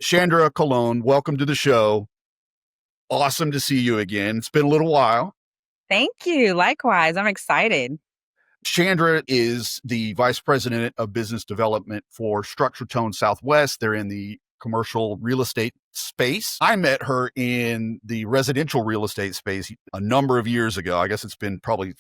Shandra Colón, welcome to the show. Awesome to see you again. It's been a little while. Thank you. Likewise, I'm excited. Shandra is the Vice President of Business Development for Structure Tone Southwest. They're in the commercial real estate space. I met her in the residential real estate space a number of years ago. I guess it's been probably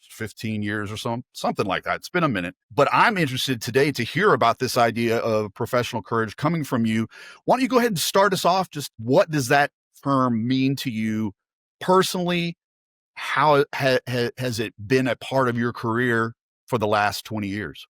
15 years or something like that. It's been a minute. But I'm interested today to hear about this idea of professional courage coming from you. Why don't you go ahead and start us off? Just what does that term mean to you personally? How has it been a part of your career for the last 20 years?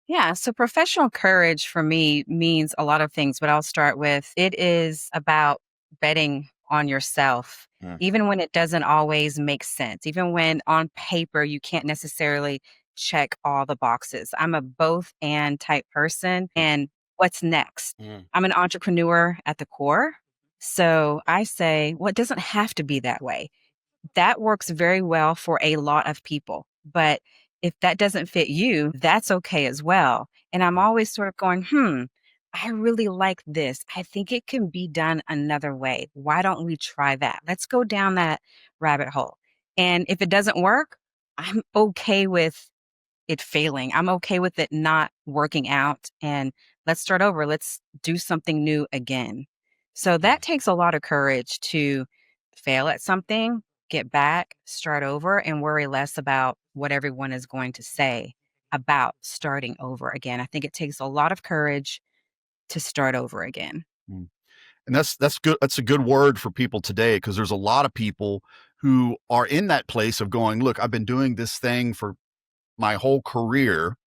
Yeah, so professional courage for me means a lot of things, but I'll start with it is about betting on yourself, Mm. even when it doesn't always make sense, even when on paper you can't necessarily check all the boxes. I'm a both and type person. And what's next? Mm. I'm an entrepreneur at the core. So I say, well, it doesn't have to be that way. That works very well for a lot of people. But if that doesn't fit you, that's okay as well. And I'm always sort of going, I really like this. I think it can be done another way. Why don't we try that? Let's go down that rabbit hole. And if it doesn't work, I'm okay with it failing. I'm okay with it not working out. And let's start over. Let's do something new again. So that takes a lot of courage to fail at something, get back, start over, and worry less about what everyone is going to say about starting over again. I think it takes a lot of courage to start over again. Mm. And that's good. That's a good word for people today, because there's a lot of people who are in that place of going, look, I've been doing this thing for my whole career.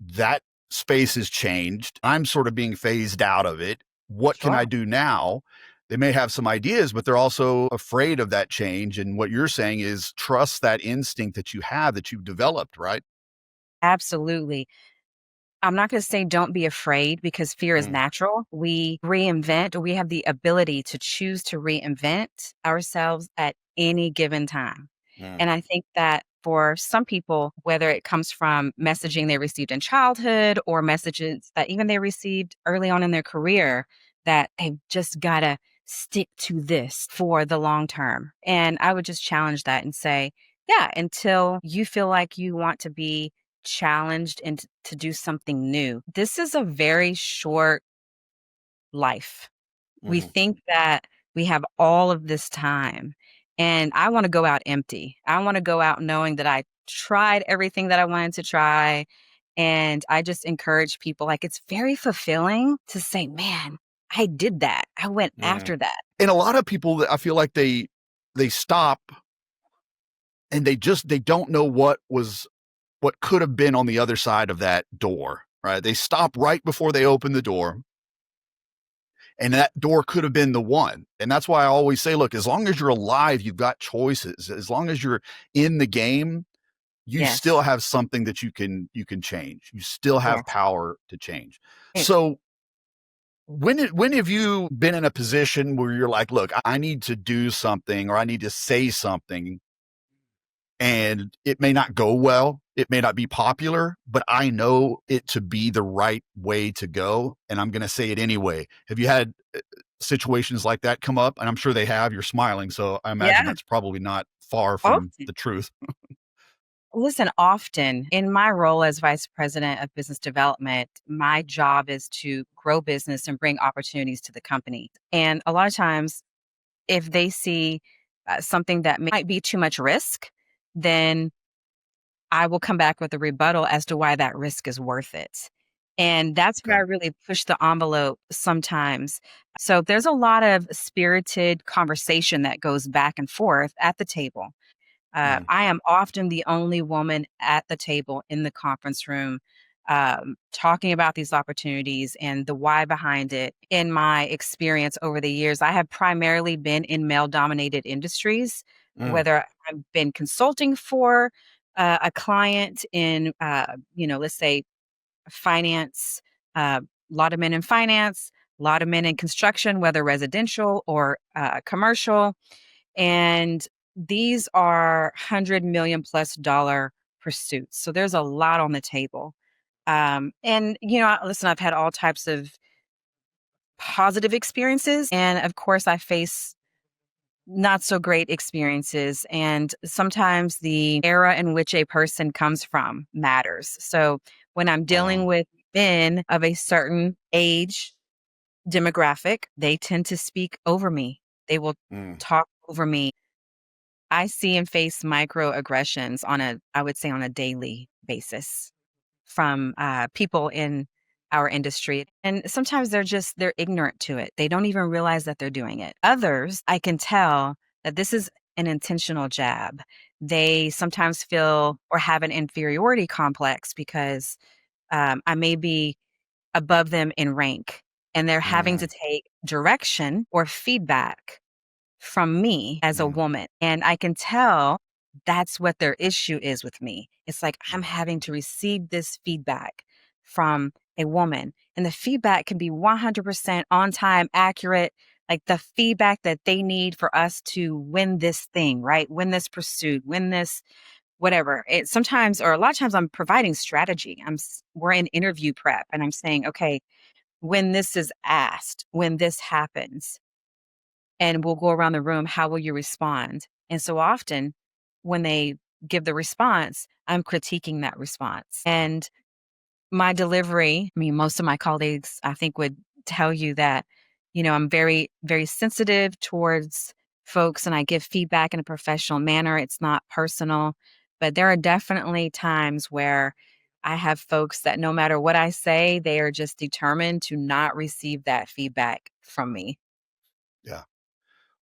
That space has changed. I'm sort of being phased out of it. What can I Sure. do now? They may have some ideas, but they're also afraid of that change. And what you're saying is trust that instinct that you have, that you've developed, right? Absolutely. I'm not going to say don't be afraid because fear is Mm. natural. We reinvent, or we have the ability to choose to reinvent ourselves at any given time. Mm. And I think that for some people, whether it comes from messaging they received in childhood or messages that even they received early on in their career, that they've just got to stick to this for the long term. And I would just challenge that and say, yeah, until you feel like you want to be challenged and to do something new. This is a very short life. We Mhm. think that we have all of this time, and I want to go out empty. I want to go out knowing that I tried everything that I wanted to try. And I just encourage people, like, it's very fulfilling to say, man, I did that. I went Mm. after that. And a lot of people, I feel like they stop and they don't know what could have been on the other side of that door, right? They stop right before they open the door, and that door could have been the one. And that's why I always say, look, as long as you're alive, you've got choices. As long as you're in the game, you still Yes. have something that you can change. You still have Yes. power to change. Eh, So when have you been in a position where you're like, look, I need to do something, or I need to say something, and it may not go well, it may not be popular, but I know it to be the right way to go, and I'm going to say it anyway. Have you had situations like that come up? And I'm sure they have. You're smiling, so I imagine Yeah. that's probably not far from Often. the truth. Listen, often in my role as vice president of business development, my job is to grow business and bring opportunities to the company. And a lot of times, if they see something that might be too much risk, then I will come back with a rebuttal as to why that risk is worth it. And that's where I Okay. really push the envelope sometimes. So there's a lot of spirited conversation that goes back and forth at the table. Mm. I am often the only woman at the table in the conference room talking about these opportunities and the why behind it. In my experience over the years, I have primarily been in male dominated industries, Mm. whether I've been consulting for a client in, let's say finance, a lot of men in finance, a lot of men in construction, whether residential or commercial, and these are 100 million plus dollar pursuits. So there's a lot on the table. And listen, I've had all types of positive experiences. And of course, I face not so great experiences. And sometimes the era in which a person comes from matters. So when I'm dealing Oh, with men of a certain age demographic, they tend to speak over me. They will mm, talk over me. I see and face microaggressions I would say, on a daily basis from people in our industry. And sometimes they're ignorant to it. They don't even realize that they're doing it. Others, I can tell that this is an intentional jab. They sometimes feel or have an inferiority complex because I may be above them in rank and they're having to mm, take direction or feedback from me as a mm, woman. And I can tell that's what their issue is with me. It's like I'm mm, having to receive this feedback from a woman, and the feedback can be 100% on time, accurate, like the feedback that they need for us to win this thing, right? Win this pursuit, win this whatever. It sometimes, or a lot of times, I'm providing strategy. We're in interview prep, and I'm saying, okay, when this is asked, when this happens, and we'll go around the room, how will you respond? And so often when they give the response, I'm critiquing that response. And my delivery, I mean, most of my colleagues, I think, would tell you that, I'm very, very sensitive towards folks and I give feedback in a professional manner. It's not personal. But there are definitely times where I have folks that no matter what I say, they are just determined to not receive that feedback from me. yeah.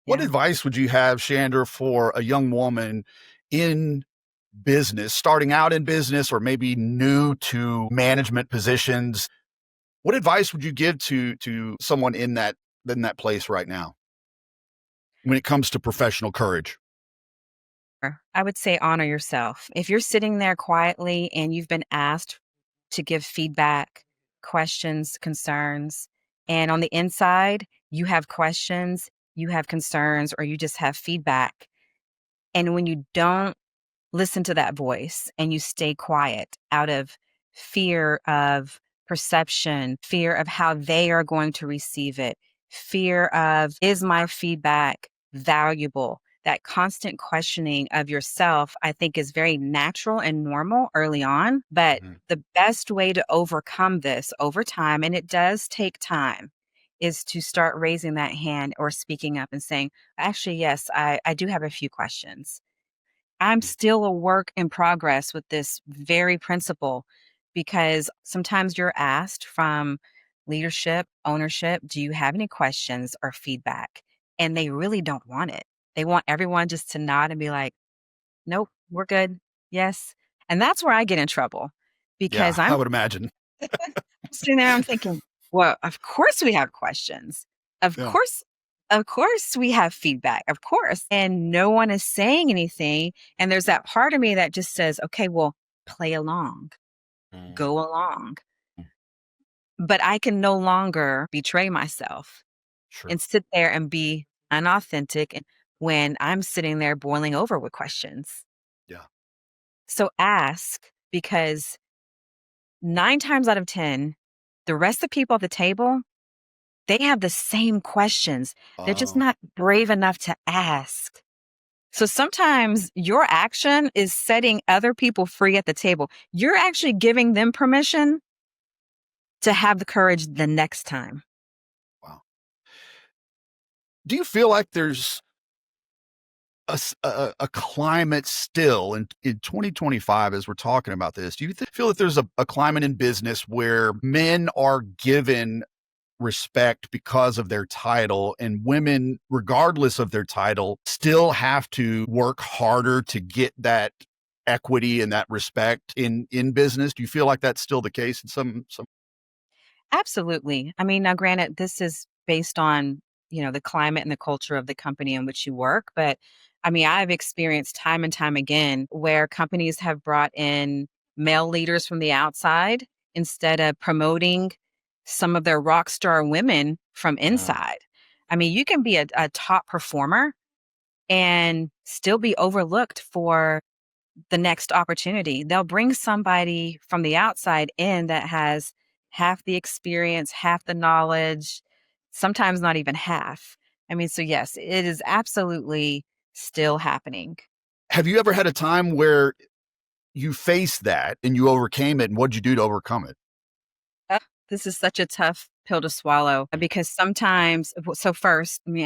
What Yeah. advice would you have, Chandra, for a young woman in business, starting out in business or maybe new to management positions? What advice would you give to someone in that place right now when it comes to professional courage? I would say honor yourself. If you're sitting there quietly and you've been asked to give feedback, questions, concerns, and on the inside, you have questions, you have concerns, or you just have feedback. And when you don't listen to that voice and you stay quiet out of fear of perception, fear of how they are going to receive it, fear of, is my feedback valuable? That constant questioning of yourself, I think, is very natural and normal early on. But Mhm. the best way to overcome this over time, and it does take time, is to start raising that hand or speaking up and saying, actually, yes, I do have a few questions. I'm still a work in progress with this very principle because sometimes you're asked from leadership, ownership, do you have any questions or feedback? And they really don't want it. They want everyone just to nod and be like, nope, we're good. Yes. And that's where I get in trouble because Yeah, I would imagine. sitting there, I'm thinking, well, of course we have questions. Of Yeah. course, of course we have feedback. Of course. And no one is saying anything. And there's that part of me that just says, okay, well, play along, Mm, go along. mm, But I can no longer betray myself sure. and sit there and be unauthentic when I'm sitting there boiling over with questions. Yeah. So ask because 9 times out of 10, the rest of the people at the table, they have the same questions. They're just Oh, not brave enough to ask. So sometimes your action is setting other people free at the table. You're actually giving them permission to have the courage the next time. wow. Do you feel like there's a climate still in 2025 as we're talking about this? Do you feel that there's a climate in business where men are given respect because of their title and women, regardless of their title, still have to work harder to get that equity and that respect in business? Do you feel like that's still the case in some? Absolutely. I mean, now granted, this is based on, the climate and the culture of the company in which you work. But I mean, I've experienced time and time again where companies have brought in male leaders from the outside instead of promoting some of their rock star women from Mm, inside. I mean, you can be a top performer and still be overlooked for the next opportunity. They'll bring somebody from the outside in that has half the experience, half the knowledge, sometimes not even half. I mean, so yes, it is absolutely still happening. Have you ever had a time where you faced that and you overcame it, and what'd you do to overcome it? Uh, this is such a tough pill to swallow because sometimes, so first, let me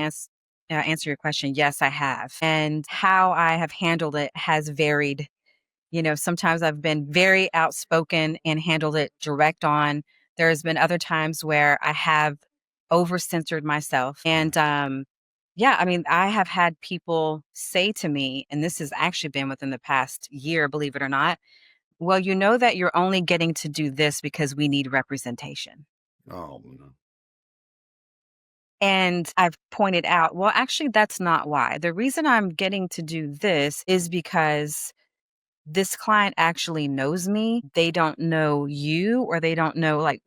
answer your question. Yes, I have. And how I have handled it has varied. Sometimes I've been very outspoken and handled it direct on. There's been other times where I have over censored myself. And yeah, I mean, I have had people say to me, and this has actually been within the past year, believe it or not, well, you know that you're only getting to do this because we need representation. Oh, no. And I've pointed out, well, actually, that's not why. The reason I'm getting to do this is because this client actually knows me. They don't know you, or they don't know, like,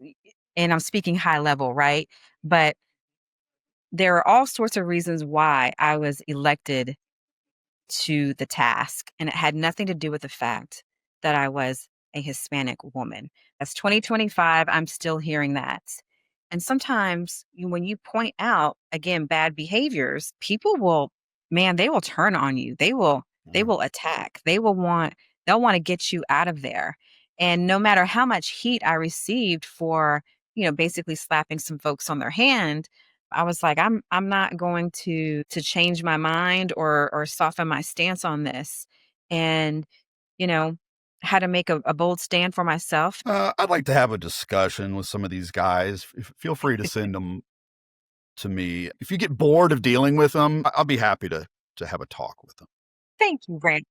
and I'm speaking high level, right? But there are all sorts of reasons why I was elected to the task, and it had nothing to do with the fact that I was a Hispanic woman. That's 2025, I'm still hearing that. And sometimes when you point out, again, bad behaviors, people will, man, they will turn on you. They will attack. They'll want to get you out of there. And no matter how much heat I received for, basically slapping some folks on their hand, I was like, I'm not going to change my mind or soften my stance on this. And, you know, how to make a bold stand for myself. I'd like to have a discussion with some of these guys. Feel free to send them to me. If you get bored of dealing with them, I'll be happy to have a talk with them. Thank you, Brand.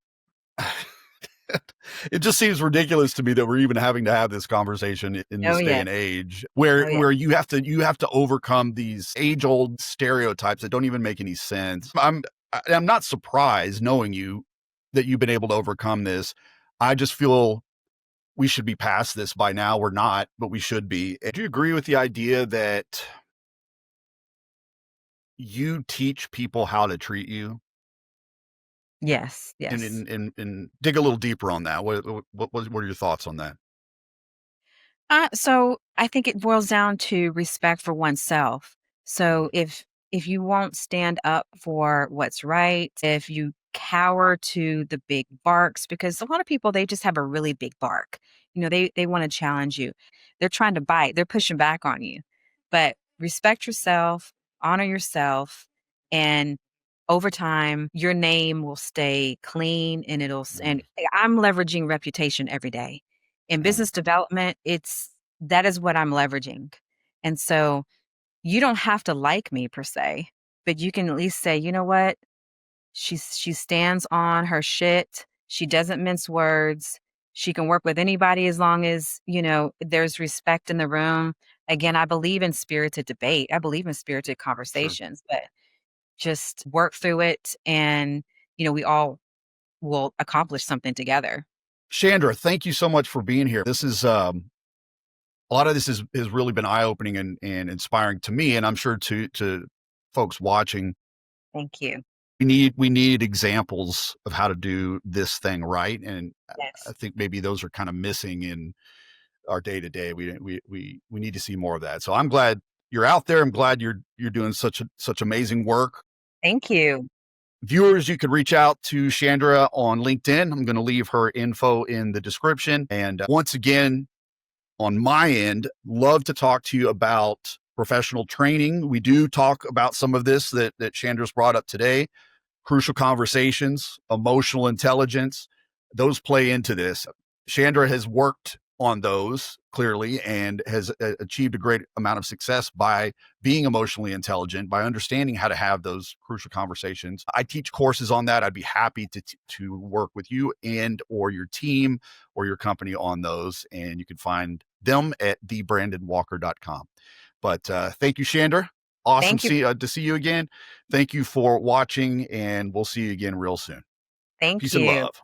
It just seems ridiculous to me that we're even having to have this conversation in Oh this day yeah. and age where Oh yeah. where you have to overcome these age-old stereotypes that don't even make any sense. I'm not surprised knowing you that you've been able to overcome this. I just feel we should be past this by now. We're not, but we should be. Do you agree with the idea that you teach people how to treat you? Yes. And Yes. and dig a little deeper on that. What are your thoughts on that? So I think it boils down to respect for oneself. So if you won't stand up for what's right, if you cower to the big barks, because a lot of people, they just have a really big bark. They want to challenge you. They're trying to bite. They're pushing back on you. But respect yourself, honor yourself, and over time your name will stay clean, and and I'm leveraging reputation every day in Mm. business development. That is what I'm leveraging. And so you don't have to like me per se, but you can at least say, you know what? She stands on her shit. She doesn't mince words. She can work with anybody as long as, there's respect in the room. Again, I believe in spirited debate. I believe in spirited Sure. conversations, but just work through it, and, we all will accomplish something together. Shandra, thank you so much for being here. This is a lot of this has really been eye opening and inspiring to me, and I'm sure to folks watching. Thank you. We need examples of how to do this thing right, and I Yes. think maybe those are kind of missing in our day to day. We need to see more of that. So I'm glad you're out there. I'm glad you're doing such amazing work. Thank you. Viewers, you could reach out to Shandra on LinkedIn. I'm going to leave her info in the description. And once again, on my end, love to talk to you about professional training. We do talk about some of this that Chandra's brought up today. Crucial conversations, emotional intelligence, those play into this. Shandra has worked on those clearly and has achieved a great amount of success by being emotionally intelligent, by understanding how to have those crucial conversations. I teach courses on that. I'd be happy to work with you and or your team or your company on those. And you can find them at thebrandonwalker.com. But thank you, Shandra. Awesome Thank you. to see you again. Thank you for watching, and we'll see you again real soon. Thank Peace and you. love.